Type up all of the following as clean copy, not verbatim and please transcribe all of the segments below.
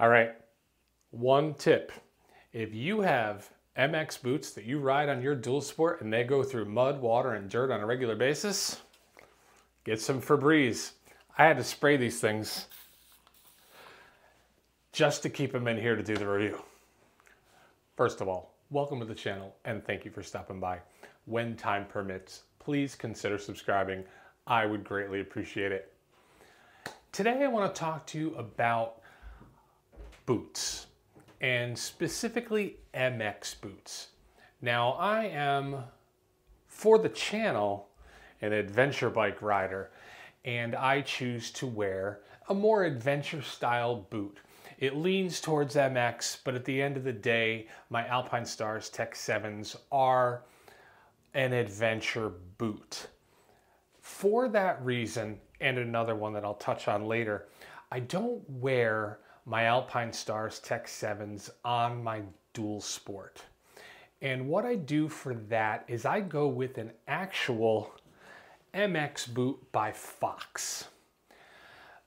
All right, one tip. If you have MX boots that you ride on your dual sport and they go through mud, water, and dirt on a regular basis, get some Febreze. I had to spray these things just to keep them in here to do the review. First of all, welcome to the channel and thank you for stopping by. When time permits, please consider subscribing. I would greatly appreciate it. Today I want to talk to you about boots, and specifically MX boots. Now I am, for the channel, an adventure bike rider, and I choose to wear a more adventure style boot. It leans towards MX, but at the end of the day, my Alpine Stars Tech 7s are an adventure boot. For that reason, and another one that I'll touch on later, I don't wear my Alpine Stars Tech 7s on my dual sport. And what I do for that is I go with an actual MX boot by Fox.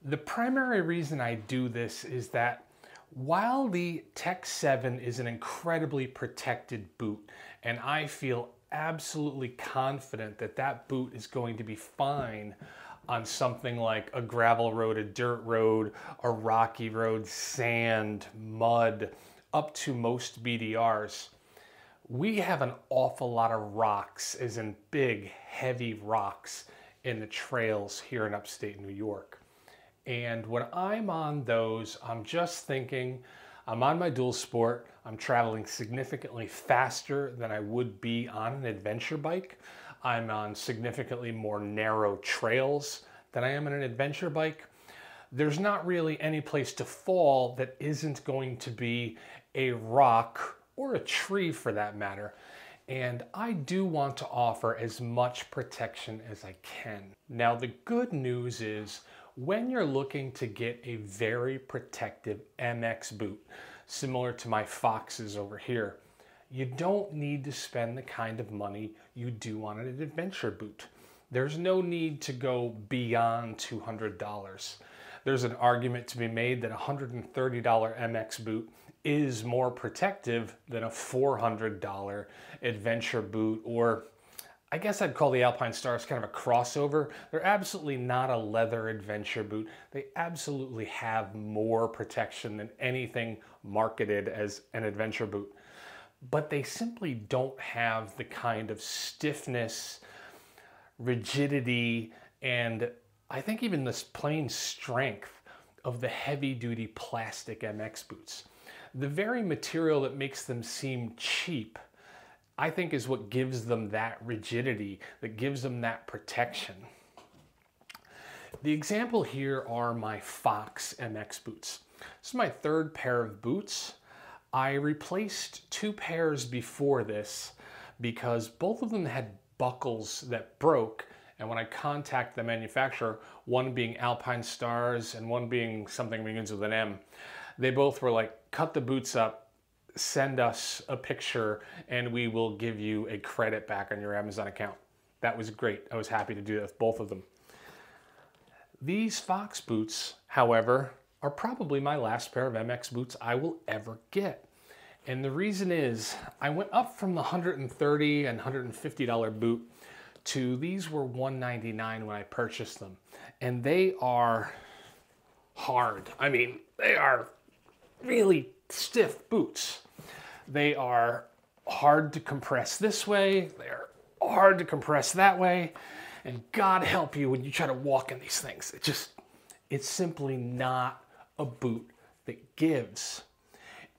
The primary reason I do this is that while the Tech 7 is an incredibly protected boot, and I feel absolutely confident that that boot is going to be fine on something like a gravel road, a dirt road, a rocky road, sand, mud, up to most BDRs. We have an awful lot of rocks, as in big, heavy rocks in the trails here in upstate New York. And when I'm on those, I'm just thinking, I'm on my dual sport, I'm traveling significantly faster than I would be on an adventure bike. I'm on significantly more narrow trails than I am on an adventure bike. There's not really any place to fall that isn't going to be a rock or a tree for that matter. And I do want to offer as much protection as I can. Now, the good news is when you're looking to get a very protective MX boot, similar to my Foxes over here, you don't need to spend the kind of money you do on an adventure boot. There's no need to go beyond $200. There's an argument to be made that a $130 MX boot is more protective than a $400 adventure boot, or I guess I'd call the Alpine Stars kind of a crossover. They're absolutely not a leather adventure boot. They absolutely have more protection than anything marketed as an adventure boot. But they simply don't have the kind of stiffness, rigidity, and I think even this plain strength of the heavy-duty plastic MX boots. The very material that makes them seem cheap, I think, is what gives them that rigidity, that gives them that protection. The example here are my Fox MX boots. This is my third pair of boots. I replaced two pairs before this because both of them had buckles that broke, and when I contacted the manufacturer, one being Alpine Stars and one being something begins with an M, they both were like, cut the boots up, send us a picture, and we will give you a credit back on your Amazon account. That was great. I was happy to do that with both of them. These Fox boots, however, are probably my last pair of MX boots I will ever get. And the reason is I went up from the $130 and $150 boot to these were $199 when I purchased them. And they are hard. I mean, they are really stiff boots. They are hard to compress this way. They are hard to compress that way. And God help you when you try to walk in these things. It's simply not a boot that gives.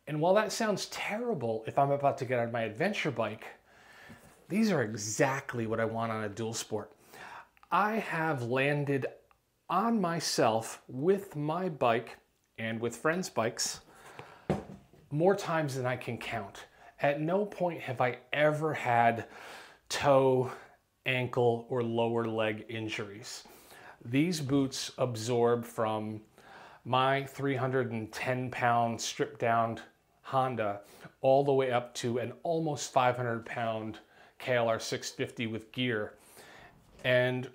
And while that sounds terrible if I'm about to get on my adventure bike, these are exactly what I want on a dual sport. I have landed on myself with my bike and with friends' bikes more times than I can count. At no point have I ever had toe, ankle, or lower leg injuries. These boots absorb from my 310-pound stripped-down Honda all the way up to an almost 500-pound KLR 650 with gear. And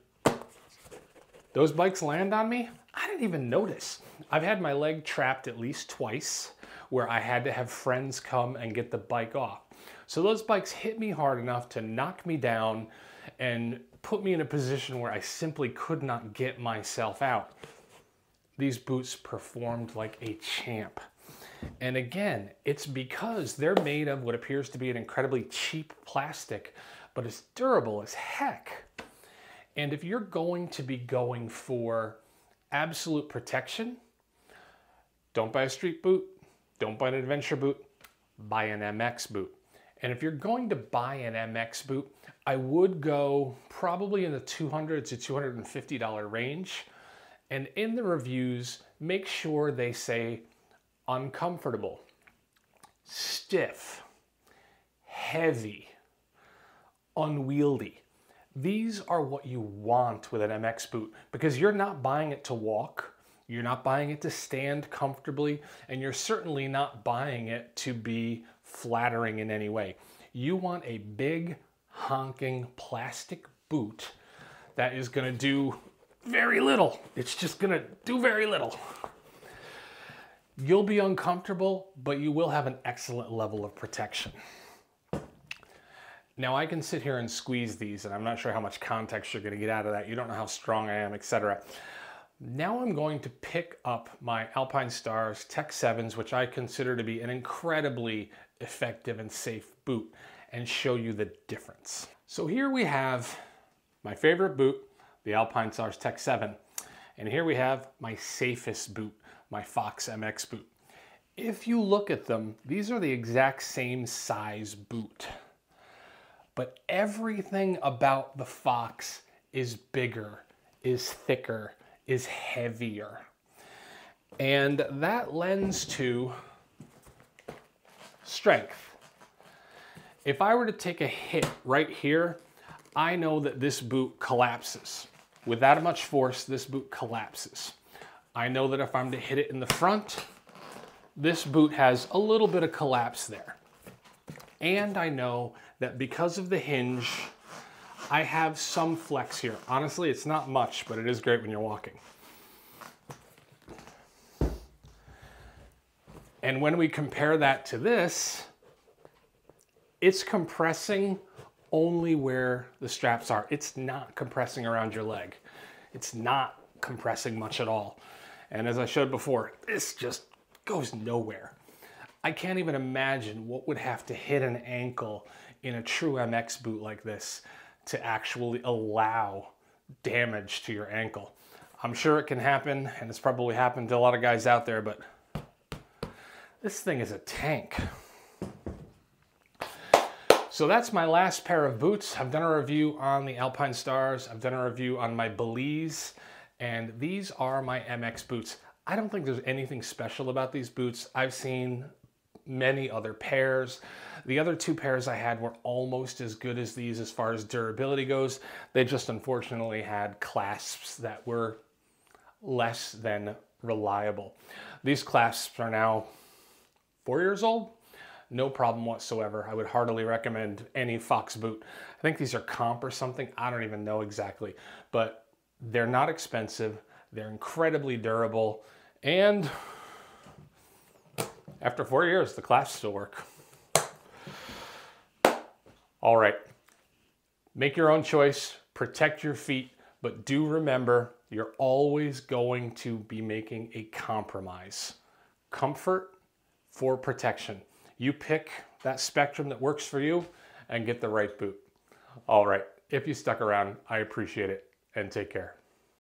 those bikes land on me, I didn't even notice. I've had my leg trapped at least twice where I had to have friends come and get the bike off. So those bikes hit me hard enough to knock me down and put me in a position where I simply could not get myself out. These boots performed like a champ. And again, it's because they're made of what appears to be an incredibly cheap plastic, but it's durable as heck. And if you're going to be going for absolute protection, don't buy a street boot, don't buy an adventure boot, buy an MX boot. And if you're going to buy an MX boot, I would go probably in the $200 to $250 range. And in the reviews, make sure they say uncomfortable, stiff, heavy, unwieldy. These are what you want with an MX boot because you're not buying it to walk, you're not buying it to stand comfortably, and you're certainly not buying it to be flattering in any way. You want a big, honking plastic boot that is going to do very little. It's just going to do very little. You'll be uncomfortable, but you will have an excellent level of protection. Now I can sit here and squeeze these, and I'm not sure how much context you're going to get out of that. You don't know how strong I am, etc. Now I'm going to pick up my Alpine Stars Tech 7s, which I consider to be an incredibly effective and safe boot, and show you the difference. So here we have my favorite boot, the Alpine Stars Tech 7, and here we have my safest boot, my Fox MX boot. If you look at them, these are the exact same size boot. But everything about the Fox is bigger, is thicker, is heavier. And that lends to strength. If I were to take a hit right here, I know that this boot collapses. With that much force, this boot collapses. I know that if I'm to hit it in the front, this boot has a little bit of collapse there. And I know that because of the hinge, I have some flex here. Honestly, it's not much, but it is great when you're walking. And when we compare that to this, it's compressing only where the straps are. It's not compressing around your leg. It's not compressing much at all. And as I showed before, this just goes nowhere. I can't even imagine what would have to hit an ankle in a true MX boot like this to actually allow damage to your ankle. I'm sure it can happen, and it's probably happened to a lot of guys out there, but this thing is a tank. So that's my last pair of boots. I've done a review on the Alpine Stars. I've done a review on my Belize, and these are my MX boots. I don't think there's anything special about these boots. I've seen many other pairs. The other two pairs I had were almost as good as these as far as durability goes. They just unfortunately had clasps that were less than reliable. These clasps are now 4 years old. No problem whatsoever. I would heartily recommend any Fox boot. I think these are comp or something. I don't even know exactly, but they're not expensive. They're incredibly durable, and after 4 years, the clasps still work. All right, make your own choice, protect your feet, but do remember you're always going to be making a compromise. Comfort for protection. You pick that spectrum that works for you and get the right boot. All right, if you stuck around, I appreciate it, and take care.